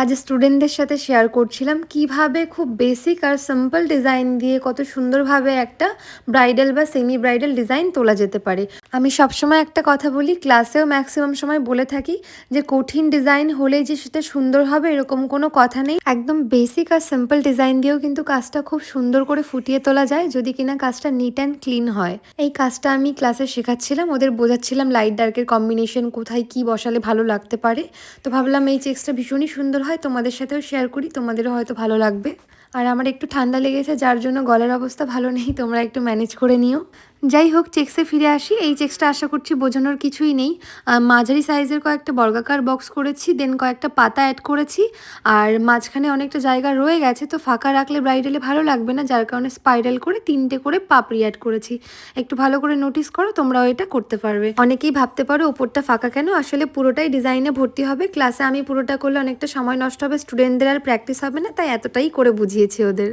আজ স্টুডেন্টদের সাথে শেয়ার করছিলাম কিভাবে খুব বেসিক আর সিম্পল ডিজাইন দিয়ে কত সুন্দরভাবে একটা ব্রাইডাল বা সেমি ব্রাইডাল ডিজাইন তোলা যেতে পারে। আমি সবসময় একটা কথা বলি, ক্লাসেও ম্যাক্সিমাম সময় বলে থাকি যে কঠিন ডিজাইন হলেই যে সেটা সুন্দর হবে এরকম কোনো কথা নেই। একদম বেসিক আর সিম্পল ডিজাইন দিয়েও কিন্তু কাজটা খুব সুন্দর করে ফুটিয়ে তোলা যায় যদি কিনা কাজটা নিট অ্যান্ড ক্লিন হয়। এই কাজটা আমি ক্লাসে শেখাচ্ছিলাম, ওদের বোঝাচ্ছিলাম লাইট ডার্কের কম্বিনেশন কোথায় কি বসালে ভালো লাগতে পারে। তো ভাবলাম এই চেক্সটা ভীষণই সুন্দর হয়, তোমাদের সাথেও শেয়ার করি, তোমাদেরও হয়তো ভালো লাগবে। আর আমার একটু ঠান্ডা লেগেছে যার জন্য গলার অবস্থা ভালো নেই, তোমরা একটু ম্যানেজ করে নিও। যাই হোক, চেক্সে ফিরে আসি। এই চেক্সটা আশা করছি বোঝানোর কিছুই নেই। মাঝারি সাইজের কয়েকটা বর্গাকার বক্স করেছি, দেন কয়েকটা পাতা অ্যাড করেছি, আর মাঝখানে অনেকটা জায়গা রয়ে গেছে, তো ফাঁকা রাখলে ব্রাইডালে ভালো লাগবে না, যার কারণে স্পাইরাল করে 3টে করে পাপড়ি অ্যাড করেছি। একটু ভালো করে নোটিস করো, তোমরাও এটা করতে পারবে। অনেকেই ভাবতে পারো ওপরটা ফাঁকা কেন, আসলে পুরোটাই ডিজাইনে ভর্তি হবে। ক্লাসে আমি পুরোটা করলে অনেকটা সময় নষ্ট হবে, স্টুডেন্টদের আর প্র্যাকটিস হবে না, তাই এতটাই করে বুঝিয়েছি ওদের।